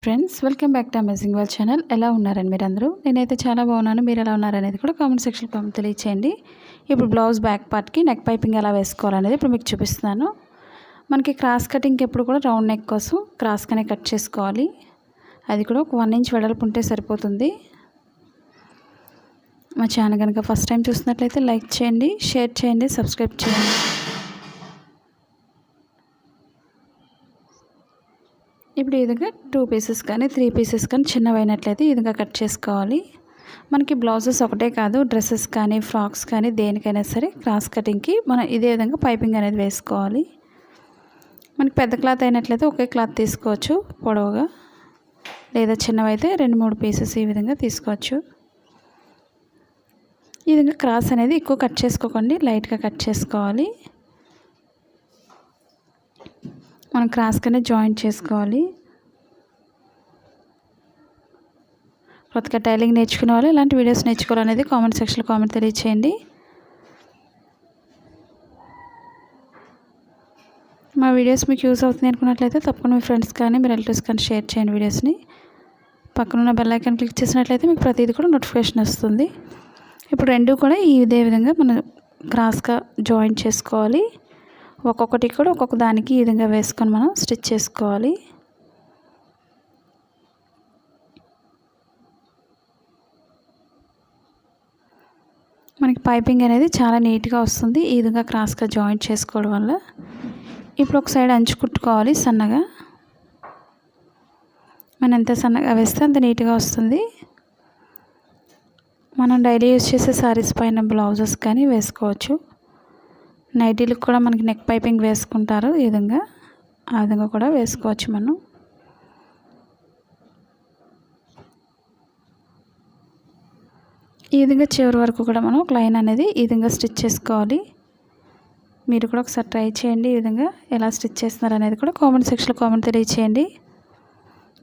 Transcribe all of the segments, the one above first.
Friends welcome back to amazing world channel. ఎలా ఉన్నారండి మీరందరూ? నేనైతే చాలా బాగున్నాను. మీరు ఎలా ఉన్నారనేది కూడా కామెంట్ సెక్షన్లో కామెంట్ తెలియచేయండి. ఇప్పుడు బ్లౌజ్ బ్యాక్ పార్ట్కి నెక్ పైపింగ్ ఎలా వేసుకోవాలనేది ఇప్పుడు మీకు చూపిస్తున్నాను. మనకి క్రాస్ కటింగ్కి ఎప్పుడు కూడా రౌండ్ నెక్ కోసం క్రాస్గానే కట్ చేసుకోవాలి. అది కూడా ఒక 1 ఇంచ్ వెడల్పు ఉంటే సరిపోతుంది. మా ఛానల్ కనుక ఫస్ట్ టైం చూసినట్లయితే లైక్ చేయండి, షేర్ చేయండి, సబ్స్క్రైబ్ చేయండి. ఇప్పుడు ఈ విధంగా 2 పీసెస్ కానీ 3 పీసెస్ కానీ చిన్నవైనట్లయితే ఈ విధంగా కట్ చేసుకోవాలి. మనకి బ్లౌజెస్ ఒకటే కాదు, డ్రెస్సెస్ కానీ ఫ్రాక్స్ కానీ దేనికైనా సరే క్రాస్ కటింగ్కి మనం ఇదే విధంగా పైపింగ్ అనేది వేసుకోవాలి. మనకి పెద్ద క్లాత్ అయినట్లయితే ఒకే క్లాత్ తీసుకోవచ్చు పొడవుగా, లేదా చిన్నవైతే 2-3 పీసెస్ ఈ విధంగా తీసుకోవచ్చు. ఈ విధంగా క్రాస్ అనేది ఎక్కువ కట్ చేసుకోకండి, లైట్గా కట్ చేసుకోవాలి. మనం క్రాస్గానే జాయింట్ చేసుకోవాలి. కొత్తగా టైలింగ్ నేర్చుకునే వాళ్ళు ఇలాంటి వీడియోస్ నేర్చుకోవాలనేది కామెంట్ సెక్షన్లో కామెంట్ తెలియచేయండి. మా వీడియోస్ మీకు యూజ్ అవుతుంది అనుకున్నట్లయితే తప్పకుండా మీ ఫ్రెండ్స్ కానీ మీ రిలేటివ్స్ కానీ షేర్ చేయండి వీడియోస్ని. పక్కనున్న బెల్ ఐకాన్ క్లిక్ చేసినట్లయితే మీకు ప్రతిదీ కూడా నోటిఫికేషన్ వస్తుంది. ఇప్పుడు రెండు కూడా ఇదే విధంగా మనం క్రాస్గా జాయింట్ చేసుకోవాలి. ఒక్కొక్కటి కూడా ఒక్కొక్క దానికి ఈ విధంగా వేసుకొని మనం స్టిచ్ చేసుకోవాలి. మనకి పైపింగ్ అనేది చాలా నీట్గా వస్తుంది ఈ విధంగా క్రాస్గా జాయింట్ చేసుకోవడం వల్ల. ఇప్పుడు ఒక సైడ్ అంచు కుట్టుకోవాలి సన్నగా. మనం ఎంత సన్నగా వేస్తే అంత నీట్గా వస్తుంది. మనం డైలీ యూజ్ చేసే శారీస్ పైన బ్లౌజెస్ కానీ వేసుకోవచ్చు. నైటీలకు కూడా మనకి నెక్ పైపింగ్ వేసుకుంటారు ఈ విధంగా, ఆ విధంగా కూడా వేసుకోవచ్చు మనం. ఈ విధంగా చివరి వరకు కూడా మనం ఒక లైన్ అనేది ఈ విధంగా స్టిచ్ చేసుకోవాలి. మీరు కూడా ఒకసారి ట్రై చేయండి. ఈ విధంగా ఎలా స్టిచ్ చేస్తున్నారు అనేది కూడా కామెంట్ సెక్షన్లో కామెంట్ తెలియచేయండి.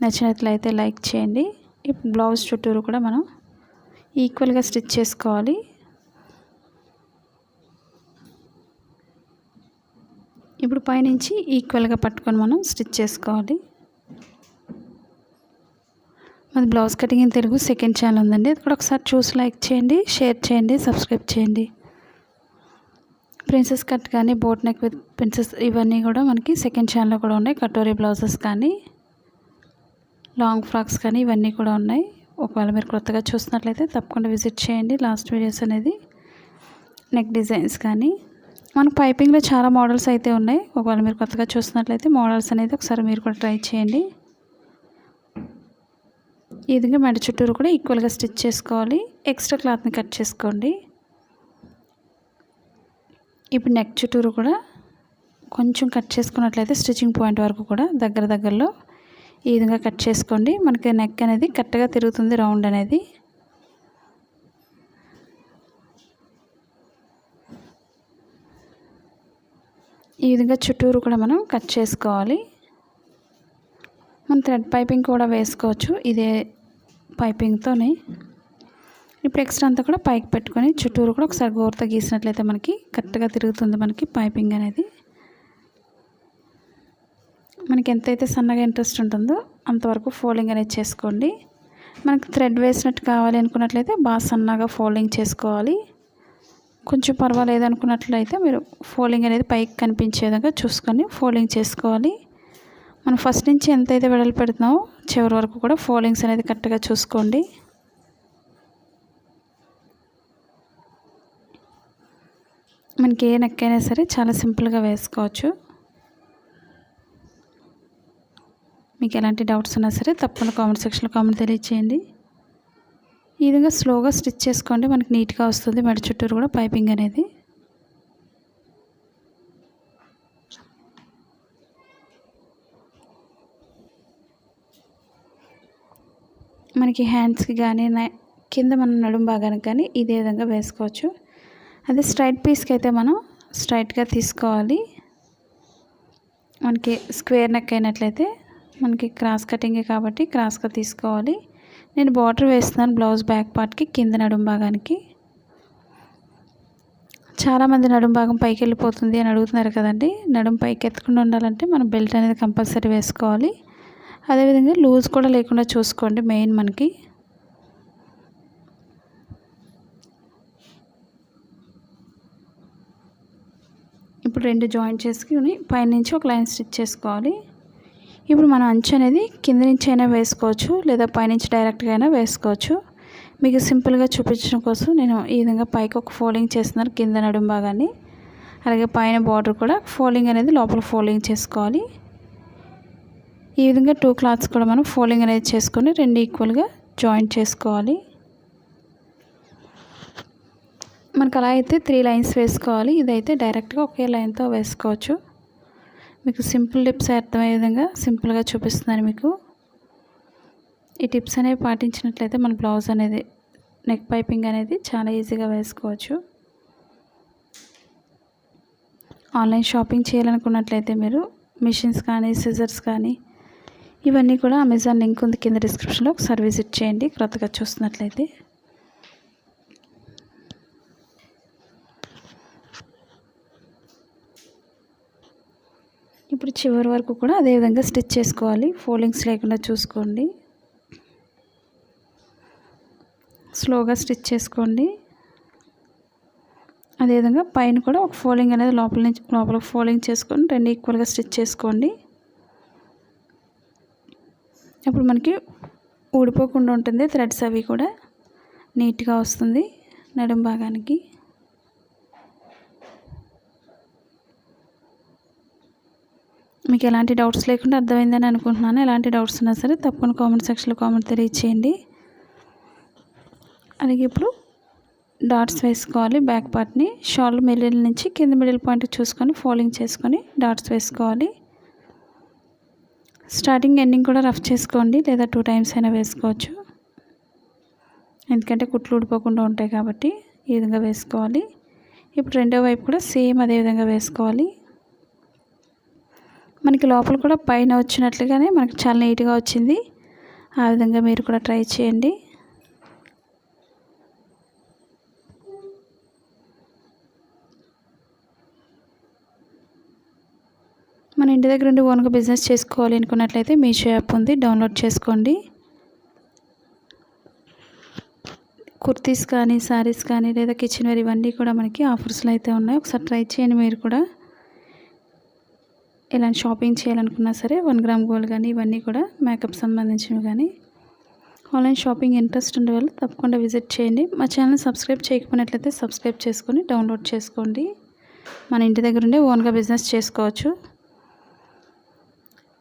నచ్చినట్లయితే లైక్ చేయండి. ఇప్పుడు బ్లౌజ్ చుట్టూరు కూడా మనం ఈక్వల్గా స్టిచ్ చేసుకోవాలి. ఇప్పుడు పైనుంచి ఈక్వల్గా పట్టుకొని మనం స్టిచ్ చేసుకోవాలి. మాది blouse cutting in Telugu second channel ఉందండి, అది కూడా ఒకసారి చూసి లైక్ చేయండి, షేర్ చేయండి, సబ్స్క్రైబ్ చేయండి. ప్రిన్సెస్ కట్ కానీ బోట్ నెక్ విత్ ప్రిన్సెస్ ఇవన్నీ కూడా మనకి సెకండ్ ఛానల్లో కూడా ఉన్నాయి. కటోరీ బ్లౌజెస్ కానీ లాంగ్ ఫ్రాక్స్ కానీ ఇవన్నీ కూడా ఉన్నాయి. ఒకవేళ మీరు కొత్తగా చూసినట్లయితే తప్పకుండా విజిట్ చేయండి. లాస్ట్ వీడియోస్ అనేది నెక్ డిజైన్స్ కానీ మనకు పైపింగ్లో చాలా మోడల్స్ అయితే ఉన్నాయి. ఒకవేళ మీరు కొత్తగా చూసినట్లయితే మోడల్స్ అనేది ఒకసారి మీరు కూడా ట్రై చేయండి. ఈ విధంగా మెడ చుట్టూరు కూడా ఈక్వల్గా స్టిచ్ చేసుకోవాలి. ఎక్స్ట్రా క్లాత్ని కట్ చేసుకోండి. ఇప్పుడు నెక్ చుట్టూరు కూడా కొంచెం కట్ చేసుకున్నట్లయితే స్టిచ్చింగ్ పాయింట్ వరకు కూడా దగ్గరలో ఈ విధంగా కట్ చేసుకోండి. మనకి నెక్ అనేది కరెక్ట్గా తిరుగుతుంది, రౌండ్ అనేది. ఈ విధంగా చుట్టూరు కూడా మనం కట్ చేసుకోవాలి. మనం థ్రెడ్ పైపింగ్ కూడా వేసుకోవచ్చు ఇదే పైపింగ్తోనే. ఇప్పుడు ఎక్స్ట్రా అంతా కూడా పైకి పెట్టుకొని చుట్టూరు కూడా ఒకసారి గోరుతో గీసినట్లయితే మనకి కరెక్ట్గా తిరుగుతుంది మనకి పైపింగ్ అనేది. మనకి ఎంతైతే సన్నగా ఇంట్రెస్ట్ ఉంటుందో అంతవరకు ఫోల్డింగ్ అనేది చేసుకోండి. మనకి థ్రెడ్ వేసినట్టు కావాలి అనుకున్నట్లయితే బాగా సన్నగా ఫోల్డింగ్ చేసుకోవాలి. కొంచెం పర్వాలేదు అనుకున్నట్లయితే మీరు ఫోల్డింగ్ అనేది పైకి కనిపించే విధంగా చూసుకొని ఫోల్డింగ్ చేసుకోవాలి. మనం ఫస్ట్ నుంచి ఎంతైతే వెడల్పు పెడుతున్నామో చివరి వరకు కూడా ఫోల్డింగ్స్ అనేది కరెక్ట్గా చూసుకోండి. మనకి ఏ నెక్ అయినా సరే చాలా సింపుల్గా వేసుకోవచ్చు. మీకు ఎలాంటి డౌట్స్ ఉన్నా సరే తప్పకుండా కామెంట్ సెక్షన్లో కామెంట్ తెలియచేయండి. ఈ విధంగా స్లోగా స్టిచ్ చేసుకోండి, మనకి నీట్గా వస్తుంది మెడ చుట్టూరు కూడా పైపింగ్ అనేది. మనకి హ్యాండ్స్కి కానీ కింద మన నడుము భాగానికి కానీ ఇదే విధంగా వేసుకోవచ్చు. అదే స్ట్రైట్ పీస్కి అయితే మనం స్ట్రైట్గా తీసుకోవాలి. మనకి స్క్వేర్ నెక్ అయినట్లయితే మనకి క్రాస్ కటింగే కాబట్టి క్రాస్గా తీసుకోవాలి. నేను బార్డర్ వేస్తున్నాను బ్లౌజ్ బ్యాక్ పార్ట్కి కింద నడుము భాగానికి. చాలామంది నడుము భాగం పైకి వెళ్ళిపోతుంది అని అడుగుతున్నారు కదండి. నడుము పైకి ఎత్తకుండా ఉండాలంటే మనం బెల్ట్ అనేది కంపల్సరీ వేసుకోవాలి. అదేవిధంగా లూజ్ కూడా లేకుండా చూసుకోండి మెయిన్ మనకి. ఇప్పుడు 2 జాయింట్ చేసుకుని పైనుంచి ఒక లైన్ స్టిచ్ చేసుకోవాలి. ఇప్పుడు మనం అంచు అనేది కింద నుంచి అయినా వేసుకోవచ్చు, లేదా పైనుంచి డైరెక్ట్గా అయినా వేసుకోవచ్చు. మీకు సింపుల్గా చూపించడం కోసం నేను ఈ విధంగా పైకి ఒక ఫోల్డింగ్ చేస్తున్నాను కింద నడుము భాగాన్ని. అలాగే పైన బార్డర్ కూడా ఫోల్డింగ్ అనేది లోపల ఫోల్డింగ్ చేసుకోవాలి. ఈ విధంగా 2 క్లాత్స్ కూడా మనం ఫోల్డింగ్ అనేది చేసుకొని 2 ఈక్వల్గా జాయింట్ చేసుకోవాలి. మనకు అలా అయితే 3 లైన్స్ వేసుకోవాలి. ఇదైతే డైరెక్ట్గా ఒకే లైన్తో వేసుకోవచ్చు. మీకు సింపుల్ టిప్స్ అర్థమయ్యే విధంగా సింపుల్గా చూపిస్తున్నాను మీకు. ఈ టిప్స్ అనేవి పాటించినట్లయితే మన బ్లౌజ్ అనేది నెక్ పైపింగ్ అనేది చాలా ఈజీగా వేసుకోవచ్చు. ఆన్లైన్ షాపింగ్ చేయాలనుకున్నట్లయితే మీరు మిషన్స్ కానీ, సిజర్స్ కానీ ఇవన్నీ కూడా అమెజాన్ లింక్ ఉంది కింద డిస్క్రిప్షన్లో, ఒకసారి విజిట్ చేయండి కొత్తగా చూస్తున్నట్లయితే. ఇప్పుడు చివరి వరకు కూడా అదేవిధంగా స్టిచ్ చేసుకోవాలి. ఫోల్డింగ్స్ లేకుండా చూసుకోండి. స్లోగా స్టిచ్ చేసుకోండి. అదేవిధంగా పైన కూడా ఒక ఫోల్డింగ్ అనేది లోపల ఫోల్డింగ్ చేసుకొని 2 ఈక్వల్గా స్టిచ్ చేసుకోండి. అప్పుడు మనకి ఊడిపోకుండా ఉంటుంది. థ్రెడ్స్ అవి కూడా నీట్గా వస్తుంది నడుం భాగానికి. మీకు ఎలాంటి డౌట్స్ లేకుండా అర్థమైందని అనుకుంటున్నాను. ఎలాంటి డౌట్స్ ఉన్నా సరే తప్పకుండా కామెంట్ సెక్షన్లో కామెంట్ తెలియచేయండి. అలాగే ఇప్పుడు డాట్స్ వేసుకోవాలి. బ్యాక్ పార్ట్ని షోల్డర్ మిడిల్ నుంచి కింద మిడిల్ పాయింట్ చూసుకొని ఫోల్డింగ్ చేసుకొని డాట్స్ వేసుకోవాలి. స్టార్టింగ్ ఎండింగ్ కూడా రఫ్ చేసుకోండి, లేదా 2 టైమ్స్ అయినా వేసుకోవచ్చు. ఎందుకంటే కుట్లు ఊడిపోకుండా ఉంటాయి కాబట్టి ఈ విధంగా వేసుకోవాలి. ఇప్పుడు రెండో వైపు కూడా సేమ్ అదే విధంగా వేసుకోవాలి. మనకి లోపల కూడా పైన వచ్చినట్లుగానే మనకి చాలా నీట్గా వచ్చింది. ఆ విధంగా మీరు కూడా ట్రై చేయండి. మన ఇంటి దగ్గర ఉండి ఓన్గా బిజినెస్ చేసుకోవాలి అనుకున్నట్లయితే మీషో యాప్ ఉంది, డౌన్లోడ్ చేసుకోండి. కుర్తీస్ కానీ, శారీస్ కానీ, లేదా కిచెన్ వేర్ ఇవన్నీ కూడా మనకి ఆఫర్స్లో అయితే ఉన్నాయి. ఒకసారి ట్రై చేయండి మీరు కూడా. ఇలాంటి షాపింగ్ చేయాలనుకున్నా సరే 1 గ్రామ్ గోల్డ్ కానీ ఇవన్నీ కూడా మేకప్ సంబంధించినవి కానీ ఆన్లైన్ షాపింగ్ ఇంట్రెస్ట్ ఉండే వాళ్ళు తప్పకుండా విజిట్ చేయండి. మా ఛానల్ సబ్స్క్రైబ్ చేయకపోయినట్లయితే సబ్స్క్రైబ్ చేసుకొని డౌన్లోడ్ చేసుకోండి. మన ఇంటి దగ్గర ఉండే ఓన్గా బిజినెస్ చేసుకోవచ్చు.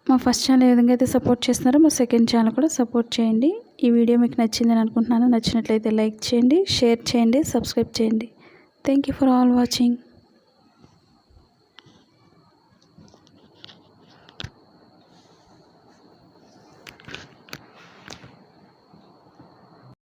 మా ఫస్ట్ ఛానల్ ఏ విధంగా అయితే సపోర్ట్ చేస్తున్నారో మా సెకండ్ ఛానల్ కూడా సపోర్ట్ చేయండి. ఈ వీడియో మీకు నచ్చిందని అనుకుంటున్నాను. నచ్చినట్లయితే లైక్ చేయండి, షేర్ చేయండి, సబ్స్క్రైబ్ చేయండి. Thank you for all watching.